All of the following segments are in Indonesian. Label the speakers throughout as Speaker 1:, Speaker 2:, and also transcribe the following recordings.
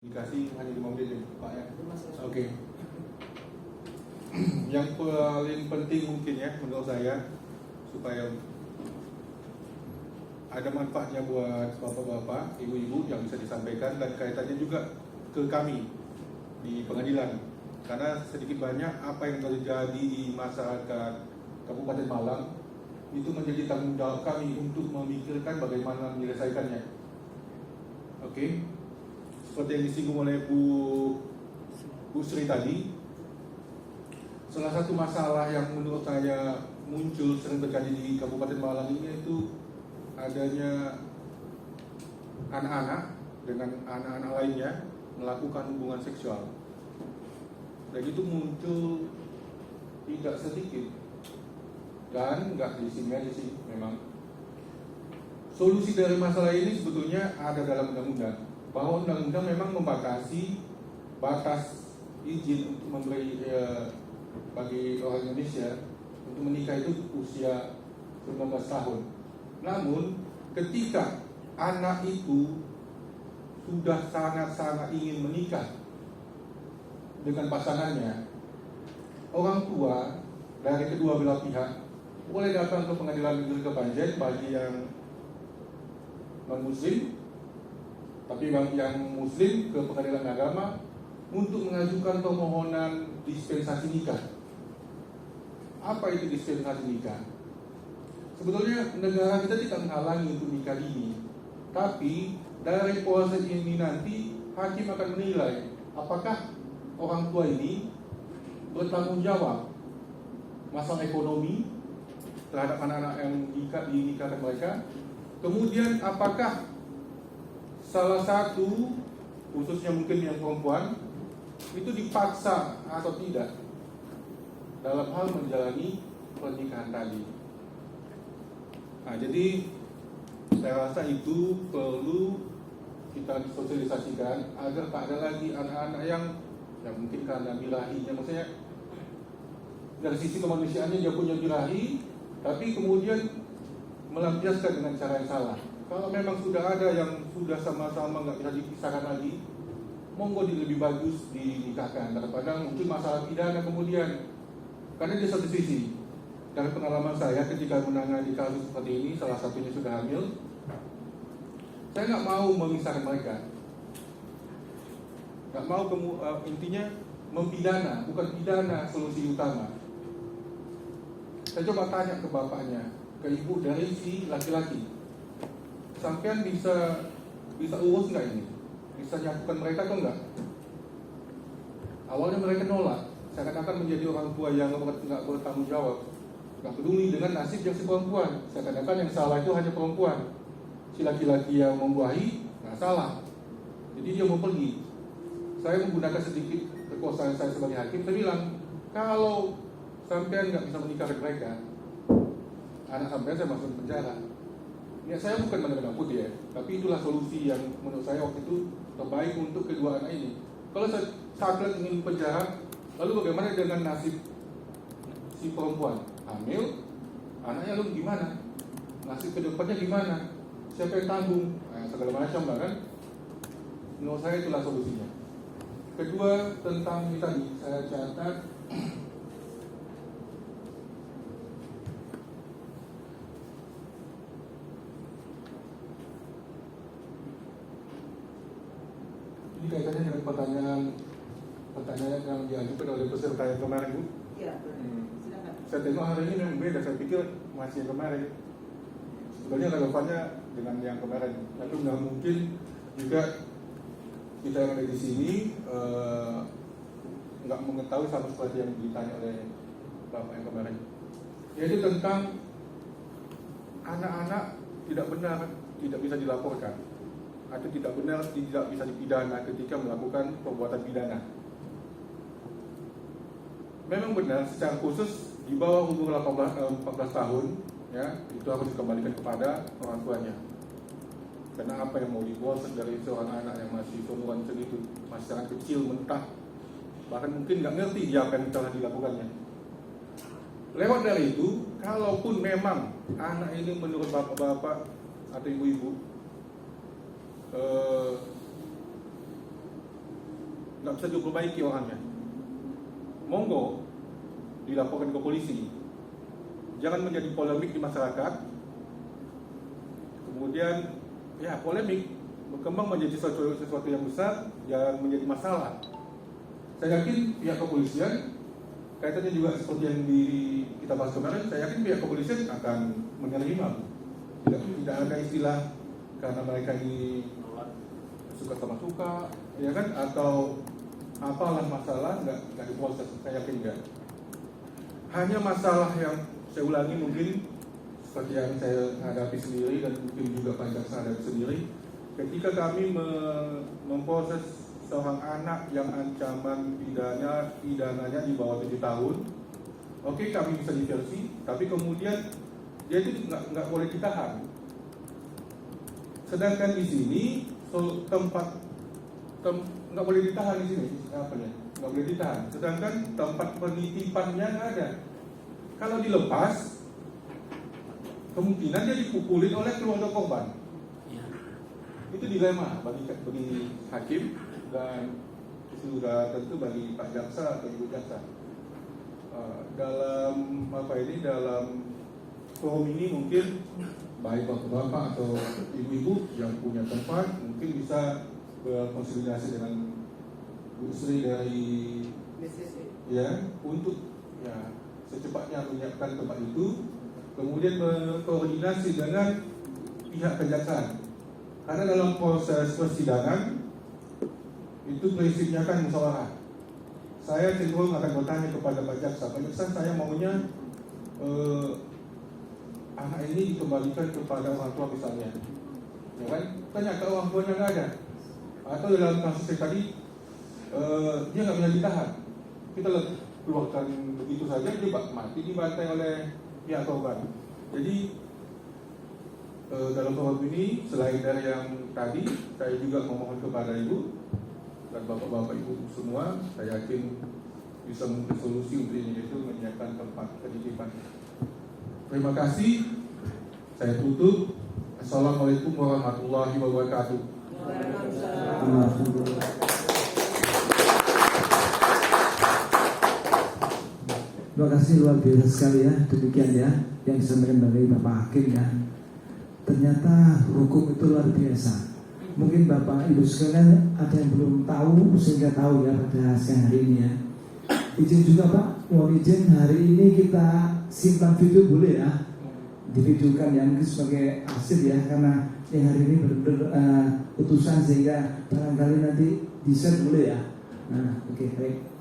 Speaker 1: Dikasih hanya 5 menit ya, Pak ya. Oke. Yang paling penting mungkin ya menurut saya supaya ada manfaatnya buat bapak-bapak, ibu-ibu yang bisa disampaikan dan kaitannya juga ke kami di pengadilan. Karena sedikit banyak apa yang terjadi di masyarakat Kabupaten Malang itu menjadi tanggung jawab kami untuk memikirkan bagaimana menyelesaikannya. Oke. Seperti yang disinggung oleh Bu Sri tadi, salah satu masalah yang menurut saya muncul sering terjadi di Kabupaten Malang ini itu adanya anak-anak dengan anak-anak lainnya melakukan hubungan seksual. Dan itu muncul tidak sedikit dan nggak di sini aja sih memang. Solusi dari masalah ini sebetulnya ada dalam undang-undang, bahwa undang-undang memang membatasi batas izin untuk memberi bagi orang Indonesia untuk menikah itu usia 19 tahun. Namun ketika anak itu sudah sangat-sangat ingin menikah dengan pasangannya, orang tua dari kedua belah pihak boleh datang ke pengadilan negeri Kepanjen bagi yang non-muslim, tapi yang muslim ke pengadilan agama untuk mengajukan permohonan dispensasi nikah. Apa itu dispensasi nikah? Sebetulnya negara kita tidak menghalangi untuk nikah ini, tapi dari proses ini nanti hakim akan menilai apakah orang tua ini bertanggung jawab masalah ekonomi terhadap anak-anak yang dinikahkan mereka. Kemudian apakah salah satu, khususnya mungkin yang perempuan, itu dipaksa atau tidak dalam hal menjalani pernikahan tadi. Nah, jadi saya rasa itu perlu kita sosialisasikan agar tak ada lagi anak-anak yang mungkin karena birahinya, maksudnya dari sisi kemanusiaannya dia punya birahi, tapi kemudian melampiaskan dengan cara yang salah. Kalau memang sudah ada yang sudah sama-sama nggak bisa dipisahkan lagi, monggo lebih bagus dinikahkan daripada mungkin masalah pidana kemudian. Karena di satu sisi, dari pengalaman saya ketika menangani kasus seperti ini, salah satunya sudah hamil, saya nggak mau memisahkan mereka, nggak mau intinya mempidana, bukan pidana solusi utama. Saya coba tanya ke bapaknya, ke ibu dari si laki-laki, sampean bisa urus nggak ini? Bisa nyatukan mereka atau enggak? Awalnya mereka nolak, seakan-akan menjadi orang tua yang nggak bertanggung jawab, nggak peduli dengan nasib yang si perempuan. Seakan-akan yang salah itu hanya perempuan, si laki-laki yang membuahi nggak salah. Jadi dia mau pergi. Saya menggunakan sedikit kekuasaan saya sebagai hakim. Saya bilang, kalau sampean nggak bisa menikahkan mereka, anak sampean saya masuk penjara. Ya, saya bukan benar-benar putih ya, tapi itulah solusi yang menurut saya waktu itu terbaik untuk kedua anak ini. Kalau saya ingin penjara, lalu bagaimana dengan nasib si perempuan? Hamil, anaknya lalu gimana? Nasib kedepannya gimana? Siapa yang tanggung? Nah, segala macam lah kan? Menurut saya itulah solusinya. Kedua, tentang ini tadi, saya catat ini kaitannya dengan pertanyaan yang diajukan oleh peserta yang kemarin, Bu.
Speaker 2: Iya, silakan.
Speaker 1: Saya tengok hari ini memang beda, saya pikir masih yang kemarin. Sebetulnya relevannya dengan yang kemarin. Tapi nggak mungkin juga kita yang ada di sini nggak mengetahui sama seperti yang ditanya oleh Bapak yang kemarin. Yaitu tentang anak-anak tidak benar, tidak bisa dilaporkan, atau tidak benar tidak bisa dipidana ketika melakukan perbuatan pidana. Memang benar secara khusus di bawah umur 14 tahun ya, itu harus dikembalikan kepada orang tuanya. Karena apa yang mau diproses dari seorang anak yang masih seumuran segitu, masih sangat kecil, mentah, bahkan mungkin nggak ngerti dia apa yang telah dilakukannya. Lewat dari itu, kalaupun memang anak ini menurut bapak-bapak atau ibu-ibu nggak bisa diperbaiki orangnya, monggo dilaporkan ke polisi. Jangan menjadi polemik di masyarakat. Kemudian ya polemik berkembang menjadi sesuatu yang besar, yang menjadi masalah. Saya yakin pihak kepolisian, kaitannya juga seperti yang kita bahas kemarin, saya yakin pihak kepolisian akan menerima. Tidak ada istilah karena mereka ini suka sama suka, ya kan, atau apalah masalah nggak diproses. Saya yakin enggak. Hanya masalah yang saya ulangi mungkin seperti yang saya hadapi sendiri dan mungkin juga Pak Jaksa hadapi sendiri, ketika kami memproses seorang anak yang ancaman pidananya di bawah 7 tahun, oke, kami bisa diversi, tapi kemudian dia itu nggak boleh ditahan. Sedangkan di sini nggak boleh ditahan di sini, nggak boleh ditahan. Sedangkan tempat penitipannya nggak ada. Kalau dilepas, kemungkinan dia dipukulin oleh keluarga korban. Itu dilema bagi hakim dan sudah tentu bagi Pak Jaksa atau Ibu Jaksa. Dalam forum ini mungkin baik bapak-bapak atau ibu-ibu yang punya tempat mungkin bisa berkonsolidasi dengan Bu Sri dari ya untuk ya secepatnya menyiapkan tempat itu, kemudian berkoordinasi dengan pihak kejaksaan. Karena dalam proses persidangan itu prinsipnya kan musyawarah. Saya cenderung akan bertanya kepada Pak Jaksa, Pak Jaksa, saya maunya anak ini dikembalikan kepada orang tua misalnya, ya kan? Ternyata orang tuanya nggak ada, atau dalam kasus tadi dia nggak bisa ditahan, kita keluarkan begitu saja, dia mati dibantai oleh pihak korban. Jadi dalam forum ini selain dari yang tadi, saya juga memohon kepada ibu dan bapak-bapak ibu semua, saya yakin bisa memberi solusi untuk ini, itu menyiapkan tempat penitipan. Terima kasih. Saya tutup. Assalamualaikum warahmatullahi wabarakatuh.
Speaker 2: Terima kasih luar biasa sekali ya. Demikian ya yang disampaikan dari Bapak Hakim ya. Ternyata hukum itu luar biasa. Mungkin Bapak Ibu sekalian ada yang belum tahu sehingga tahu ya pada siang hari ini ya. Izin juga Pak, mohon izin hari ini kita simpan video boleh ya, divideokan ya mungkin sebagai arsip ya, karena yang hari ini benar-benar putusan sehingga barangkali nanti di-share boleh ya. Nah oke, baik.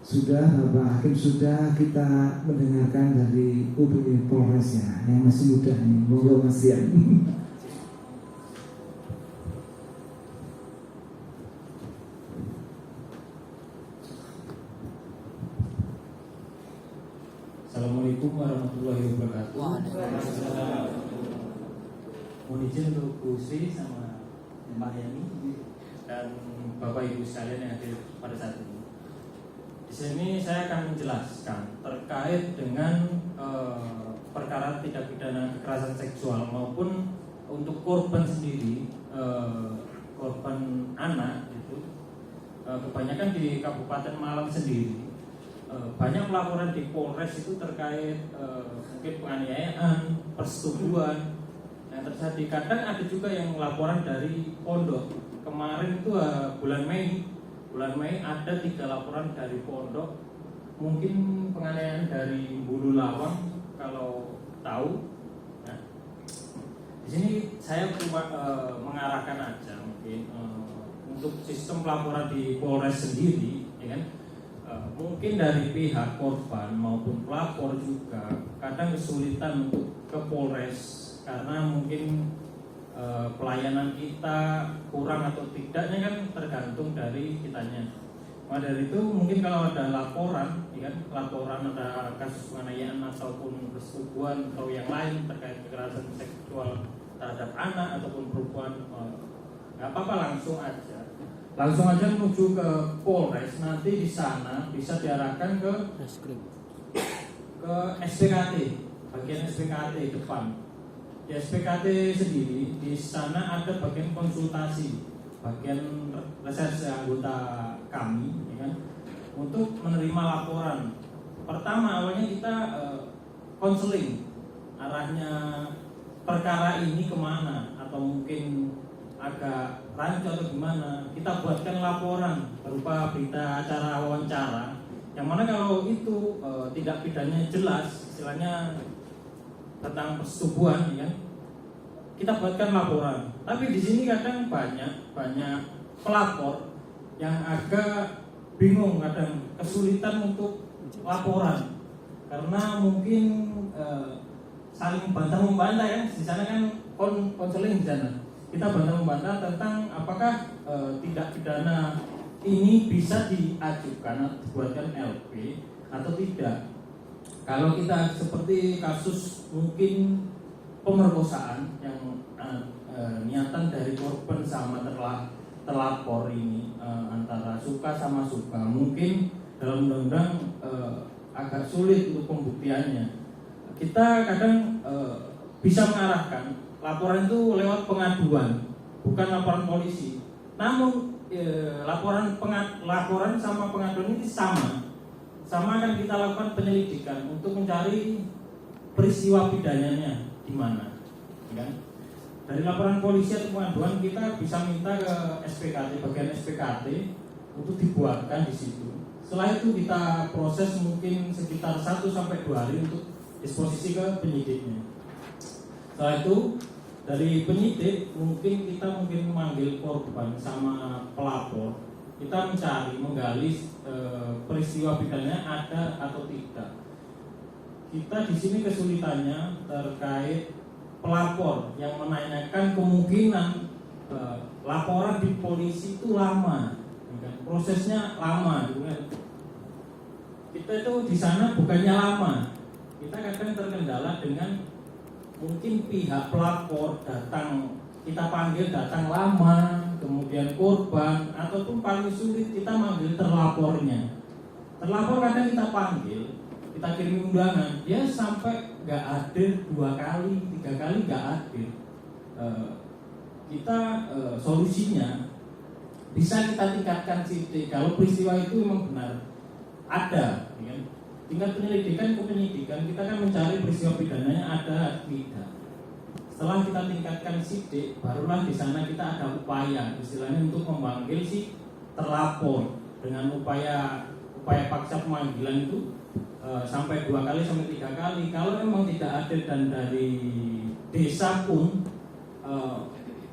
Speaker 2: Sudah Bapak Hakim, sudah kita mendengarkan dari UPI Polres ya, yang masih muda nih, monggo Mas Rian.
Speaker 3: Assalamualaikum warahmatullahi wabarakatuh. Mohon izin untuk Bu Sri sama Mbak Yani dan Bapak Ibu sekalian yang hadir pada saat ini. Di sini saya akan menjelaskan terkait dengan perkara tindak pidana kekerasan seksual maupun untuk korban sendiri, korban anak itu kebanyakan di Kabupaten Malang sendiri. Banyak laporan di Polres itu terkait mungkin penganiayaan, persetubuhan yang terjadi. Kadang ada juga yang laporan dari pondok. Kemarin itu bulan Mei ada 3 laporan dari pondok. Mungkin penganiayaan dari Bulu Lawang kalau tahu. Nah, di sini saya mengarahkan aja mungkin untuk sistem pelaporan di Polres sendiri, ya kan? Mungkin dari pihak korban maupun pelapor juga kadang kesulitan untuk ke Polres karena mungkin pelayanan kita kurang atau tidaknya kan tergantung dari kitanya. Maka dari itu mungkin kalau ada laporan, ya kan, laporan ada kasus penganiayaan ataupun persetubuhan atau yang lain terkait kekerasan seksual terhadap anak ataupun perempuan, nggak apa-apa, langsung aja menuju ke Polres. Nanti di sana bisa diarahkan ke SPKT, bagian SPKT depan. Di SPKT sendiri di sana ada bagian konsultasi. bagian reserse anggota kami, ya kan, untuk menerima laporan. Pertama awalnya kita konseling arahnya perkara ini kemana, atau mungkin agak rancu atau gimana. Kita buatkan laporan berupa berita acara wawancara, yang mana kalau itu tidak pidananya jelas, istilahnya tentang persetubuhan, ya kan, kita buatkan laporan. Tapi di sini kadang banyak pelapor yang agak bingung, kadang kesulitan untuk laporan karena mungkin saling bantah membantah, ya. Di sana kan konseling di sana. Kita bantah membantah tentang apakah tindak pidana ini bisa diajukan atau dibuatkan LP atau tidak. Kalau kita seperti kasus mungkin pemerkosaan yang niatan dari korban sama terlapor ini antara suka sama suka, mungkin dalam undang-undang agak sulit untuk pembuktiannya. Kita kadang bisa mengarahkan laporan itu lewat pengaduan, bukan laporan polisi. Namun laporan sama pengaduan ini sama akan kita lakukan penyelidikan untuk mencari peristiwa pidananya di mana, kan? Dari laporan polisi atau pengaduan kita bisa minta ke SPKT, bagian SPKT untuk dibuatkan di situ. Setelah itu kita proses mungkin sekitar 1-2 hari untuk disposisi ke penyidiknya. Setelah itu dari penyidik kita memanggil korban sama pelapor. Kita menggali peristiwa pidananya ada atau tidak. Kita di sini kesulitannya terkait pelapor yang menanyakan kemungkinan laporan di polisi itu lama, prosesnya lama. Kita itu di sana bukannya lama, kita kadang terkendala dengan mungkin pihak pelapor datang, kita panggil datang lama, kemudian korban, ataupun paling sulit kita manggil terlapornya. Terlapor kadang kita panggil, kita kirim undangan, dia sampai nggak hadir 2 kali, 3 kali nggak hadir. Kita solusinya bisa kita tingkatkan sidik. Kalau peristiwa itu memang benar ada, ya, tingkat penyelidikan ke penyidikan, kita kan mencari peristiwa pidananya ada atau tidak. Setelah kita tingkatkan sidik, barulah di sana kita ada upaya, istilahnya untuk memanggil si terlapor dengan upaya paksa pemanggilan itu sampai 2 kali sampai 3 kali. Kalau memang tidak ada dan dari desa pun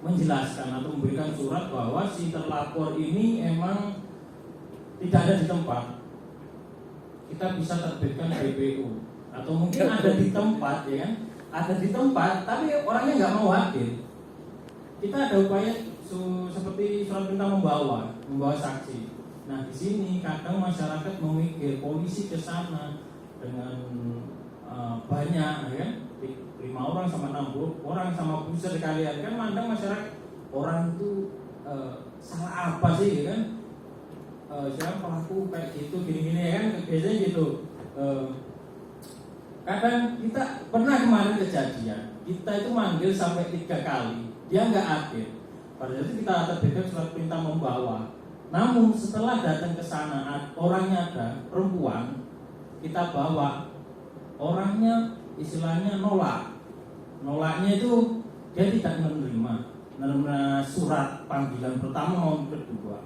Speaker 3: menjelaskan atau memberikan surat bahwa si terlapor ini emang tidak ada di tempat, kita bisa terbitkan BPU. Atau mungkin ada di tempat, ya kan? Ada di tempat, tapi orangnya nggak mau hadir. Kita ada upaya seperti surat perintah membawa saksi. Nah di sini kadang masyarakat memikir polisi ke sana dengan banyak, ya kan? 5 orang sama 6 orang sama buser kalian, kan mandang masyarakat orang itu salah apa sih, ya kan? Siapa pelaku kayak gitu gini-gini, ya kan? Biasanya gitu. Kadang kita pernah kemarin kejadian, kita itu manggil sampai 3 kali, dia nggak hadir. Pada saat itu kita terbitkan surat perintah membawa. Namun setelah datang ke sana, orangnya ada perempuan, kita bawa, orangnya istilahnya nolaknya itu dia tidak menerima surat panggilan pertama maupun kedua.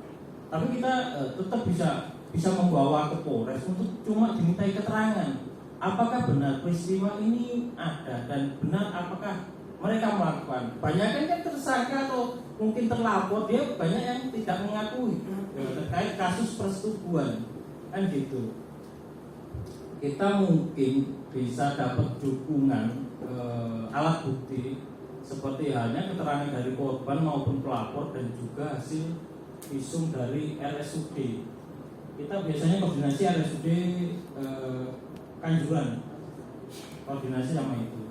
Speaker 3: Tapi kita tetap bisa membawa ke Polres untuk cuma dimintai keterangan. Apakah benar peristiwa ini ada dan benar apakah mereka melakukan? Banyak kan tersangka atau mungkin terlapor, dia banyak yang tidak mengakui terkait kasus persetubuhan, kan gitu. Kita mungkin bisa dapat dukungan alat bukti seperti halnya keterangan dari korban maupun pelapor dan juga hasil visum dari RSUD. Kita biasanya koordinasi RSUD Kanjuran, koordinasi sama itu.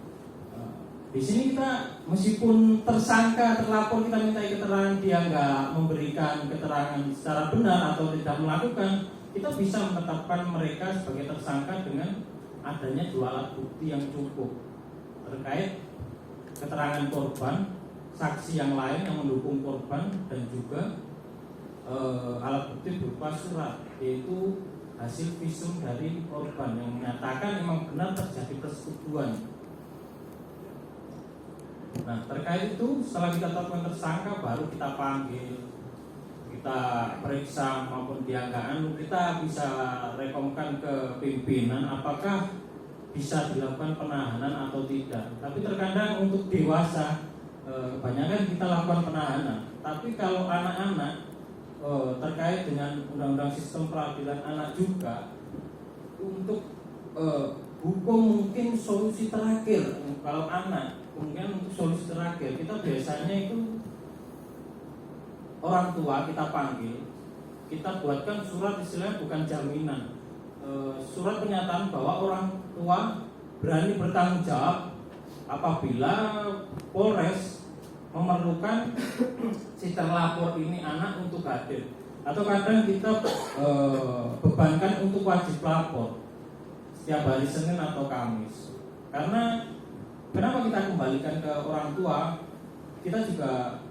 Speaker 3: Di sini kita meskipun tersangka terlapor, kita minta keterangan, dia nggak memberikan keterangan secara benar atau tidak melakukan, kita bisa menetapkan mereka sebagai tersangka dengan adanya 2 alat bukti yang cukup terkait keterangan korban saksi yang lain yang mendukung korban dan juga alat bukti berupa surat, yaitu hasil visum dari korban yang menyatakan memang benar terjadi persetubuhan. Nah, terkait itu setelah kita tetapkan tersangka baru kita panggil, kita periksa maupun dianggaran, kita bisa rekomkan ke pimpinan apakah bisa dilakukan penahanan atau tidak. Tapi terkadang untuk dewasa kebanyakan kita lakukan penahanan. Tapi kalau anak-anak terkait dengan undang-undang sistem peradilan anak juga, untuk hukum mungkin solusi terakhir. Kalau anak kemudian untuk solusi terakhir kita biasanya itu orang tua kita panggil, kita buatkan surat, istilahnya bukan jaminan, surat pernyataan bahwa orang tua berani bertanggung jawab apabila Polres memerlukan si terlapor ini anak untuk hadir, atau kadang kita bebankan untuk wajib lapor setiap hari Senin atau Kamis. Karena kenapa kita kembalikan ke orang tua? Kita juga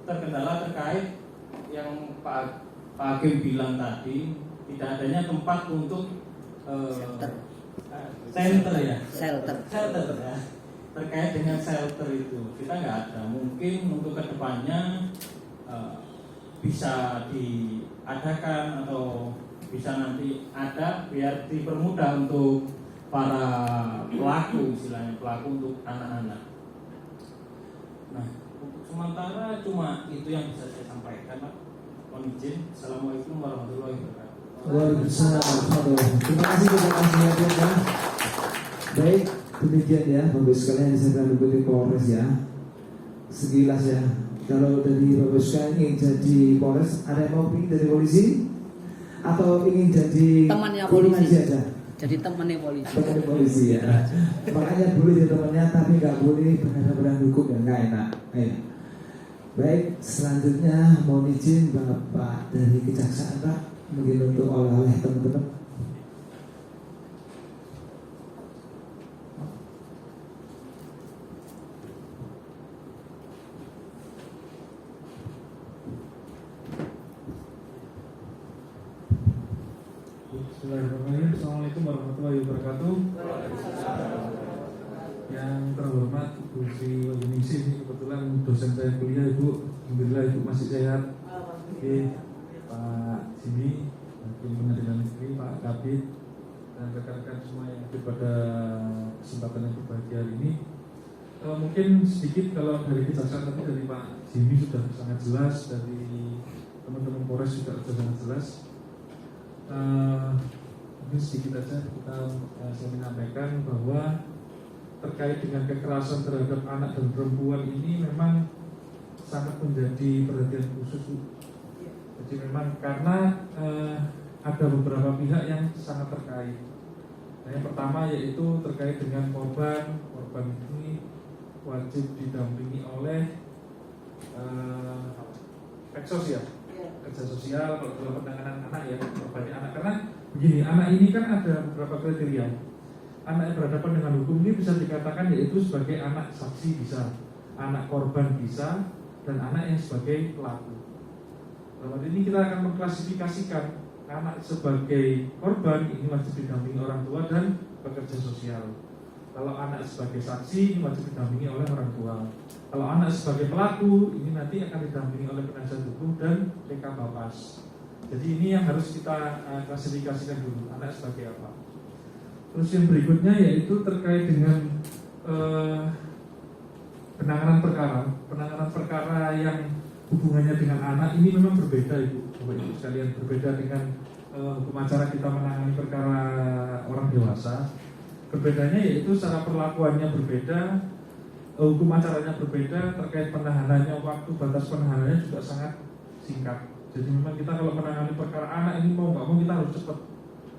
Speaker 3: terkendala terkait yang Pak Hakim bilang tadi, tidak adanya tempat untuk shelter ya. Terkait dengan shelter itu kita nggak ada. Mungkin untuk kedepannya bisa diadakan atau bisa nanti ada biar dipermudah untuk para pelaku, istilahnya pelaku untuk anak-anak. Nah, untuk sementara cuma itu yang bisa saya sampaikan, Pak. Mohon izin. Assalamualaikum warahmatullahi wabarakatuh.
Speaker 2: Waalaikumsalam. Terima kasih ya. Baik, demikian ya Bapak sekalian yang saya mengikuti Polres ya. Sekilas ya. Kalau dari Bapak sekalian ingin jadi Polres, ada yang mau pilih dari polisi atau ingin jadi
Speaker 4: temannya
Speaker 2: polisi
Speaker 4: polisi
Speaker 2: aja?
Speaker 4: Jadi temannya polisi.
Speaker 2: Temannya polisi ya. Makanya boleh jadi temannya, tapi nggak boleh benar-benar hukum ya, nggak enak. Ayo. Baik, selanjutnya mohon izin Bapak dari Kejaksaan Pak, mungkin untuk oleh-oleh teman-teman.
Speaker 5: Bismillahirrahmanirrahim. Assalamualaikum warahmatullahi wabarakatuh. Yang terhormat Ibu Sri Wahyuningsih, ini kebetulan dosen saya kuliah, Ibu. Alhamdulillah Ibu masih sehat. Oke, Pak Jimmy, Hakim Pengadilan Negeri, Pak Kabid, dan rekan-rekan semua yang hadir pada kesempatan yang berbahagia hari ini. Mungkin sedikit kalau dari Kejaksaan tadi, dari Pak Jimmy sudah sangat jelas, dari teman-teman Polres juga sudah sangat jelas. Mungkin sedikit aja saya menyampaikan bahwa terkait dengan kekerasan terhadap anak dan perempuan ini memang sangat menjadi perhatian khusus. Jadi memang karena ada beberapa pihak yang sangat terkait. Nah, yang pertama yaitu terkait dengan korban ini wajib didampingi oleh Peksos ya, kerja sosial kalau dalam penanganan anak ya, korbannya anak. Karena begini, anak ini kan ada beberapa kriteria. Anak yang berhadapan dengan hukum ini bisa dikatakan yaitu sebagai anak saksi bisa, anak korban bisa, dan anak yang sebagai pelaku. Dalam ini kita akan mengklasifikasikan anak sebagai korban ini wajib didampingi orang tua dan pekerja sosial. Kalau anak sebagai saksi ini wajib didampingi oleh orang tua. Kalau anak sebagai pelaku ini nanti akan didampingi oleh penasihat hukum dan PK Bapas. Jadi ini yang harus kita klasifikasikan dulu, anak sebagai apa. Terus yang berikutnya yaitu terkait dengan penanganan perkara yang hubungannya dengan anak ini memang berbeda Ibu, Bapak Ibu sekalian, berbeda dengan hukum acara kita menangani perkara orang dewasa. Berbedanya yaitu secara perlakuannya berbeda, hukum acaranya berbeda, terkait penahanannya, waktu batas penahanannya juga sangat singkat. Jadi memang kita kalau menangani perkara anak ini mau nggak mau kita harus cepat,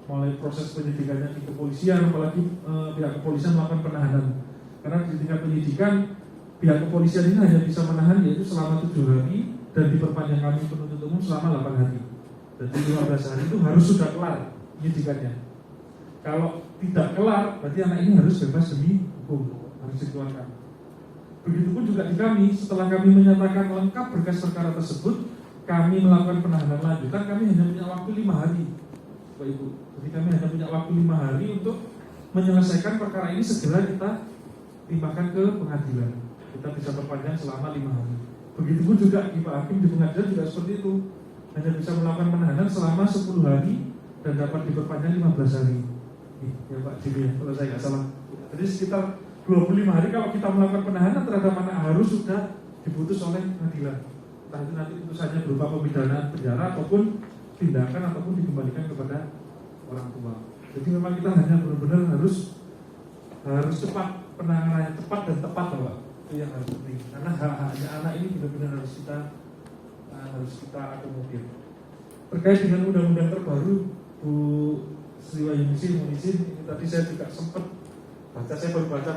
Speaker 5: mulai proses penyidikannya di kepolisian, apalagi pihak kepolisian melakukan penahanan. Karena di tingkat penyidikan pihak kepolisian ini hanya bisa menahan yaitu selama 7 hari dan diperpanjang kami penuntut umum selama 8 hari. Jadi 15 hari itu harus sudah kelar penyidikannya. Kalau tidak kelar, berarti anak ini harus bebas demi hukum, harus dikeluarkan. Begitupun juga di kami, setelah kami menyatakan lengkap berkas perkara tersebut, kami melakukan penahanan lanjutan, kami hanya punya waktu 5 hari, Bapak Ibu. Jadi kami hanya punya waktu 5 hari untuk menyelesaikan perkara ini, segera kita limpahkan ke pengadilan. Kita bisa perpanjang selama 5 hari. Begitupun juga di Pak Hakim di pengadilan juga seperti itu, hanya bisa melakukan penahanan selama 10 hari dan dapat diperpanjang 15 hari. Ya Pak Jimmy, kalau saya nggak salah. Jadi sekitar 25 hari kalau kita melakukan penahanan terhadap anak harus sudah diputus oleh pengadilan. Entah itu nanti putusannya berupa pemidanaan penjara ataupun tindakan ataupun dikembalikan kepada orang tua. Jadi memang kita hanya benar-benar harus cepat, penanganan cepat dan tepat, Bapak. Itu yang harus penting. Karena hak-haknya anak ini benar-benar harus kita akomodir. Terkait dengan undang-undang terbaru, Bu Sri Wahyuningsi mohon izin, tadi saya juga sempat baca, saya baru baca